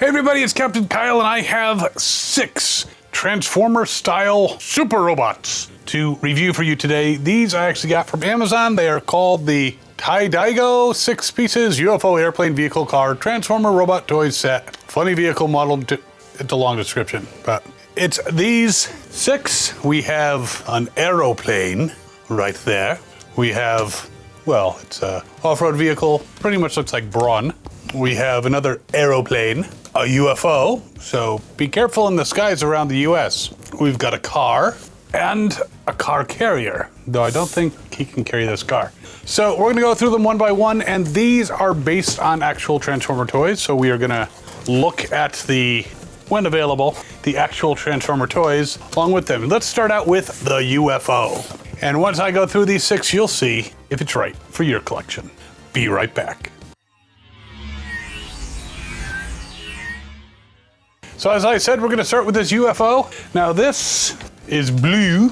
Hey everybody, it's Captain Kyle and I have 6 Transformer-style super robots to review for you today. These I actually got from Amazon. They are called the Daigo 6 pieces UFO airplane vehicle car Transformer robot toy set. Funny vehicle model, it's a long description, but it's these 6. We have an aeroplane right there. We have, well, it's a off-road vehicle, pretty much looks like Brawn. We have another aeroplane, a UFO, so be careful in the skies around the US. We've got a car and a car carrier, though I don't think he can carry this car. So we're gonna go through them one by one, and these are based on actual Transformer toys, so we are gonna look at the, when available, the actual Transformer toys along with them. Let's start out with the UFO. And once I go through these 6, you'll see if it's right for your collection. Be right back. So as I said, we're going to start with this UFO. Now this is blue,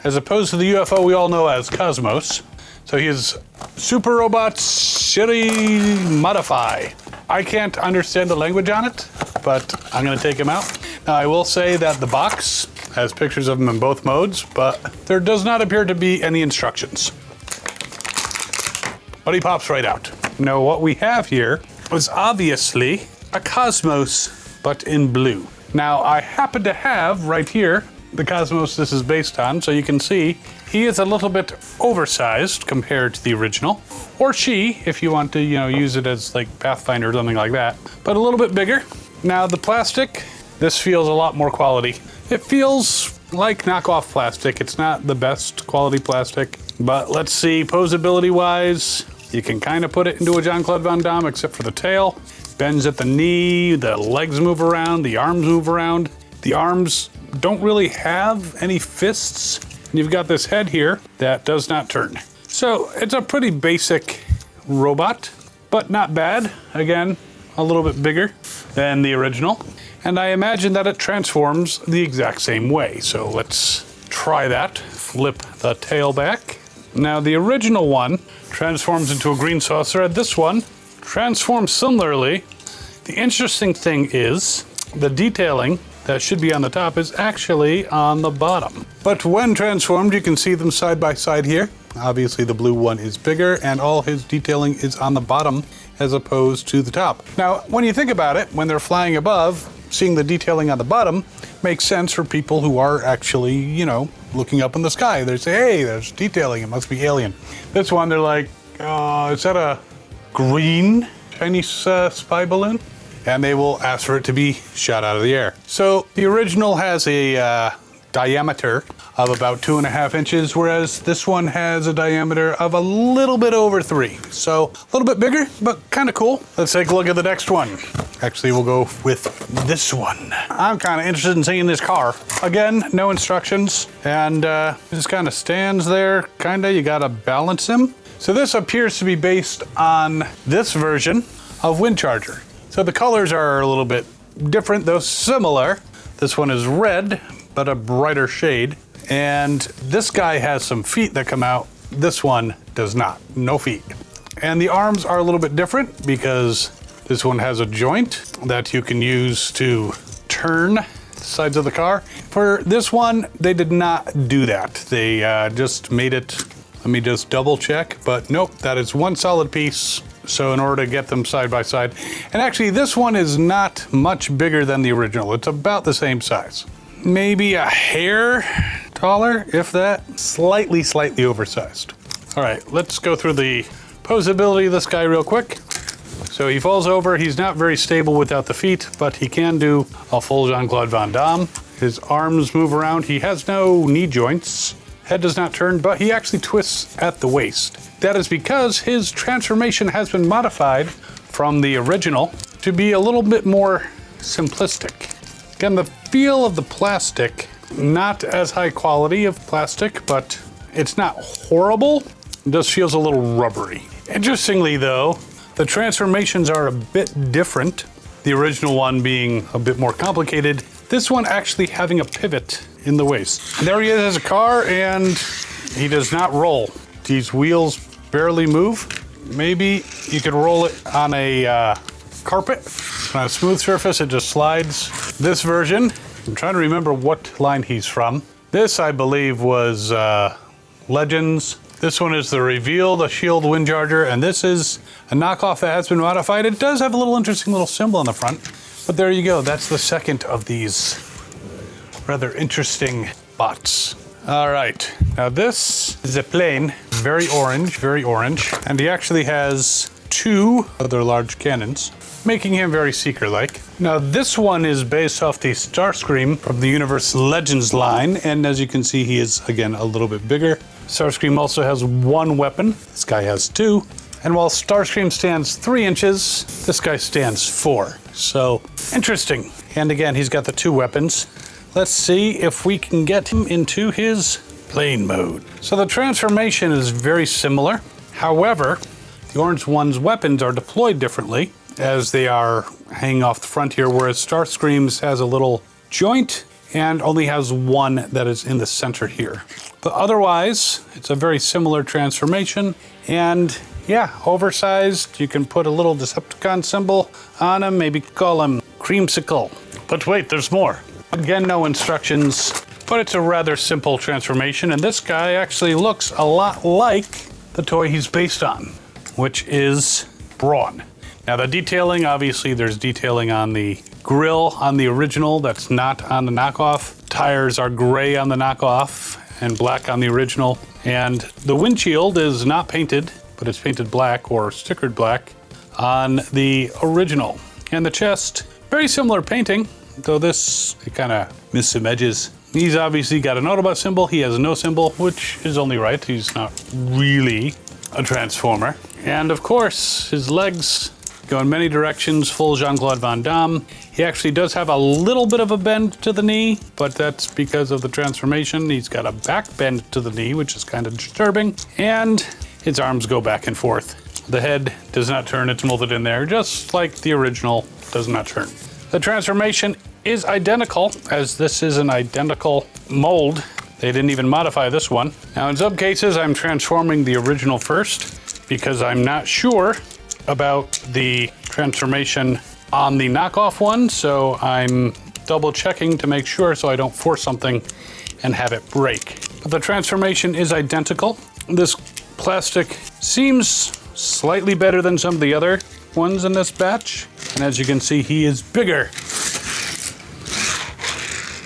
as opposed to the UFO we all know as Cosmos. So he is Super Robot City Modify. I can't understand the language on it, but I'm going to take him out. Now I will say that the box has pictures of him in both modes, but there does not appear to be any instructions. But he pops right out. Now what we have here is obviously a Cosmos, but in blue. Now I happen to have right here the Cosmos this is based on, so you can see he is a little bit oversized compared to the original, or she, if you want to, use it as like Pathfinder or something like that, but a little bit bigger. Now the plastic, this feels a lot more quality. It feels like knockoff plastic. It's not the best quality plastic, but let's see, posability wise, you can kind of put it into a Jean-Claude Van Damme except for the tail. Bends at the knee, the legs move around, the arms move around. The arms don't really have any fists. And you've got this head here that does not turn. So it's a pretty basic robot, but not bad. Again, a little bit bigger than the original. And I imagine that it transforms the exact same way. So let's try that. Flip the tail back. Now the original one transforms into a green saucer, and this one transforms similarly. The interesting thing is the detailing that should be on the top is actually on the bottom. But when transformed, you can see them side by side here. Obviously the blue one is bigger and all his detailing is on the bottom as opposed to the top. Now, when you think about it, when they're flying above, seeing the detailing on the bottom makes sense for people who are actually, looking up in the sky. They say, hey, there's detailing, it must be alien. This one, they're like, is that a green Chinese spy balloon? And they will ask for it to be shot out of the air. So the original has a diameter of about 2.5 inches, whereas this one has a diameter of a little bit over 3. So a little bit bigger, but kind of cool. Let's take a look at the next one. Actually, we'll go with this one. I'm kind of interested in seeing this car. Again, no instructions, and just kind of stands there, you gotta balance him. So this appears to be based on this version of Windcharger. So the colors are a little bit different, though similar. This one is red, but a brighter shade. And this guy has some feet that come out. This one does not, no feet. And the arms are a little bit different because this one has a joint that you can use to turn the sides of the car. For this one, they did not do that. They just made it. Let me just double check, but nope, that is one solid piece. So in order to get them side by side, and actually this one is not much bigger than the original. It's about the same size. Maybe a hair taller, if that. Slightly oversized. All right, let's go through the posability of this guy real quick. So he falls over, he's not very stable without the feet, but he can do a full Jean-Claude Van Damme. His arms move around, he has no knee joints. Head does not turn, but he actually twists at the waist. That is because his transformation has been modified from the original to be a little bit more simplistic. Again, the feel of the plastic, not as high quality of plastic, but it's not horrible. It just feels a little rubbery. Interestingly though, the transformations are a bit different. The original one being a bit more complicated. This one actually having a pivot in the waist. There he is as a car, and he does not roll. These wheels barely move. Maybe you could roll it on a carpet. On a smooth surface, it just slides. This version, I'm trying to remember what line he's from. This, I believe, was Legends. This one is the Reveal, the Shield Windcharger, and this is a knockoff that has been modified. It does have a little interesting little symbol on the front, but there you go. That's the second of these rather interesting bots. All right, now this is a plane, very orange, and he actually has 2 other large cannons, making him very Seeker-like. Now this one is based off the Starscream from the Universe Legends line, and as you can see, he is, again, a little bit bigger. Starscream also has 1 weapon. This guy has 2. And while Starscream stands 3 inches, this guy stands 4. So, interesting. And again, he's got the 2 weapons. Let's see if we can get him into his plane mode. So the transformation is very similar. However, the orange one's weapons are deployed differently as they are hanging off the front here, whereas Starscream's has a little joint and only has 1 that is in the center here. But otherwise, it's a very similar transformation. And yeah, oversized. You can put a little Decepticon symbol on him, maybe call him Creamsicle. But wait, there's more. Again, no instructions, but it's a rather simple transformation. And this guy actually looks a lot like the toy he's based on, which is Brawn. Now the detailing, obviously there's detailing on the grill on the original that's not on the knockoff. Tires are gray on the knockoff and black on the original. And the windshield is not painted, but it's painted black or stickered black on the original. And the chest, very similar painting, though this, it kind of missed some edges. He's obviously got an Autobot symbol. He has no symbol, which is only right. He's not really a Transformer. And of course, his legs go in many directions, full Jean-Claude Van Damme. He actually does have a little bit of a bend to the knee, but that's because of the transformation. He's got a back bend to the knee, which is kind of disturbing. And his arms go back and forth. The head does not turn, it's molded in there, just like the original does not turn. The transformation is identical, as this is an identical mold. They didn't even modify this one. Now in some cases, I'm transforming the original first because I'm not sure about the transformation on the knockoff one, so I'm double checking to make sure so I don't force something and have it break. But the transformation is identical. This plastic seems slightly better than some of the other ones in this batch, and as you can see, he is bigger.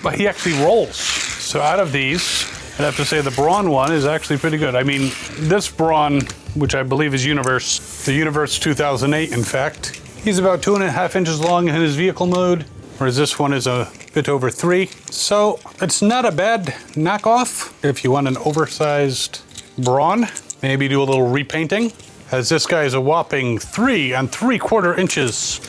But he actually rolls. So out of these, I'd have to say the Brawn one is actually pretty good. I mean, this Brawn, which I believe is the Universe 2008, in fact, he's about 2.5 inches long in his vehicle mode, whereas this one is a bit over 3. So it's not a bad knockoff if you want an oversized Brawn. Maybe do a little repainting, as this guy is a whopping 3 3/4 inches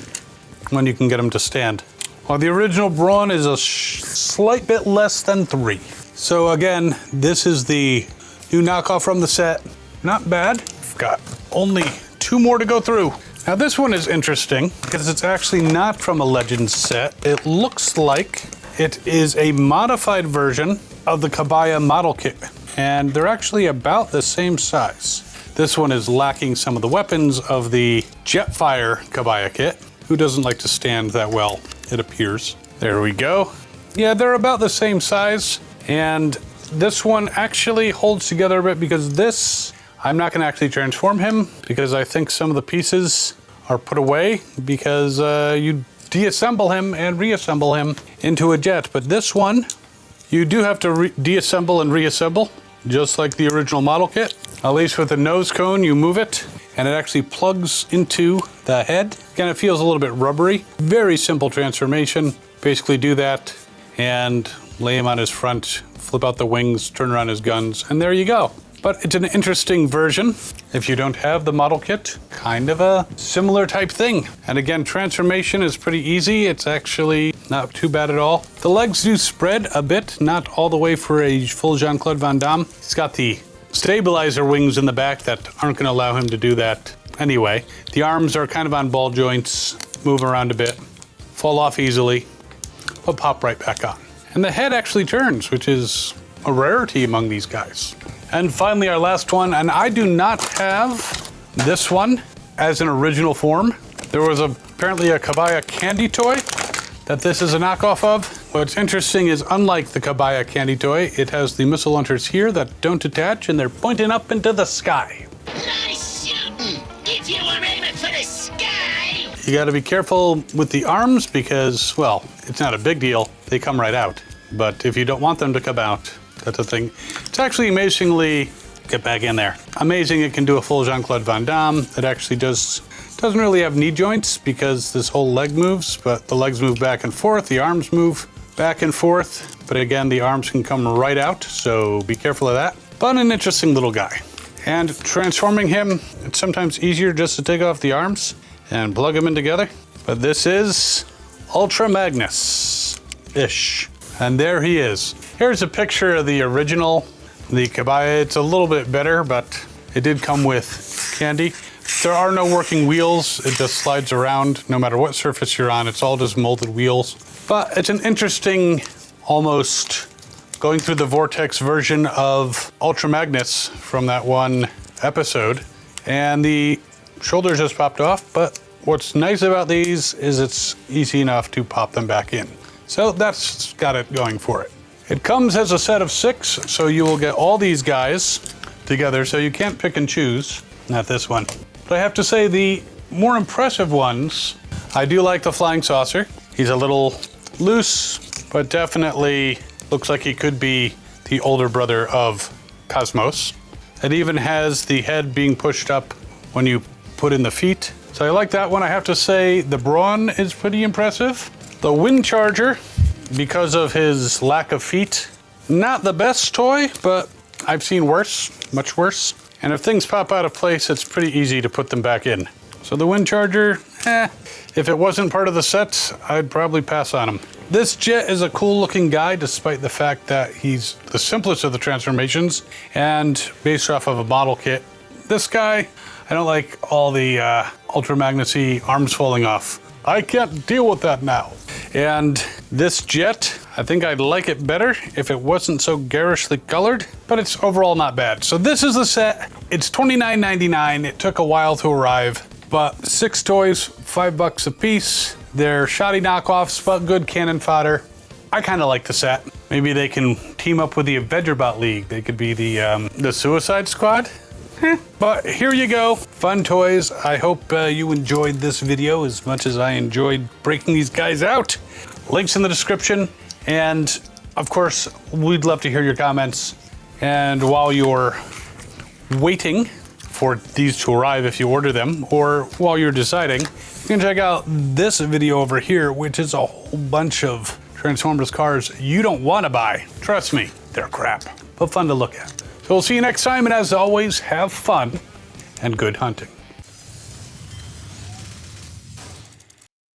when you can get him to stand. While the original Brawn is a slight bit less than 3. So again, this is the new knockoff from the set. Not bad. We've got only 2 more to go through. Now this one is interesting because it's actually not from a Legends set. It looks like it is a modified version of the Kabaya model kit. And they're actually about the same size. This one is lacking some of the weapons of the Jetfire Kabaya kit. Who doesn't like to stand that well, it appears. There we go. Yeah, they're about the same size. And this one actually holds together a bit because this, I'm not gonna actually transform him because I think some of the pieces are put away because you deassemble him and reassemble him into a jet. But this one, you do have to deassemble and reassemble, just like the original model kit. At least with the nose cone, you move it and it actually plugs into the head. Again, it feels a little bit rubbery. Very simple transformation. Basically do that and lay him on his front, flip out the wings, turn around his guns, and there you go. But it's an interesting version. If you don't have the model kit, kind of a similar type thing. And again, transformation is pretty easy. It's actually not too bad at all. The legs do spread a bit, not all the way for a full Jean-Claude Van Damme. He's got the stabilizer wings in the back that aren't gonna allow him to do that anyway. The arms are kind of on ball joints, move around a bit, fall off easily, but pop right back on. And the head actually turns, which is a rarity among these guys. And finally, our last one, and I do not have this one as an original form. There was a apparently a Kabaya candy toy that this is a knockoff of. What's interesting is, unlike the Kabaya candy toy, it has the missile launchers here that don't attach, and they're pointing up into the sky. Nice shooting! If you were aiming for the sky! You gotta be careful with the arms because, well, it's not a big deal. They come right out. But if you don't want them to come out, that's a thing. It's actually amazingly, get back in there. Amazing it can do a full Jean-Claude Van Damme. It actually doesn't really have knee joints because this whole leg moves, but the legs move back and forth, the arms move back and forth. But again, the arms can come right out, so be careful of that. But an interesting little guy. And transforming him, it's sometimes easier just to take off the arms and plug them in together. But this is Ultra Magnus-ish. And there he is. Here's a picture of the original, the Kabaya. It's a little bit better, but it did come with candy. There are no working wheels. It just slides around no matter what surface you're on. It's all just molded wheels. But it's an interesting, almost going through the vortex version of Ultra Magnus from that one episode. And the shoulder just popped off, but what's nice about these is it's easy enough to pop them back in. So that's got it going for it. It comes as a set of 6, so you will get all these guys together, so you can't pick and choose. Not this one. But I have to say, the more impressive ones, I do like the flying saucer. He's a little loose, but definitely looks like he could be the older brother of Cosmos. It even has the head being pushed up when you put in the feet. So I like that one. I have to say the Brawn is pretty impressive. The Windcharger, because of his lack of feet, not the best toy, but I've seen worse, much worse. And if things pop out of place, it's pretty easy to put them back in. So the Windcharger, if it wasn't part of the set, I'd probably pass on him. This Jet is a cool looking guy, despite the fact that he's the simplest of the transformations and based off of a model kit. This guy, I don't like all the Ultra Magnus-y arms falling off. I can't deal with that now. And this Jet, I think I'd like it better if it wasn't so garishly colored, but it's overall not bad. So this is the set. It's $29.99. It took a while to arrive, but 6 toys, $5 a piece. They're shoddy knockoffs, but good cannon fodder. I kind of like the set. Maybe they can team up with the Avenger-Bot League. They could be the Suicide Squad. But here you go, fun toys. I hope you enjoyed this video as much as I enjoyed breaking these guys out. Links in the description, and of course, we'd love to hear your comments. And while you're waiting for these to arrive, if you order them, or while you're deciding, you can check out this video over here, which is a whole bunch of Transformers cars you don't want to buy. Trust me, they're crap, but fun to look at. So we'll see you next time, and as always, have fun and good hunting.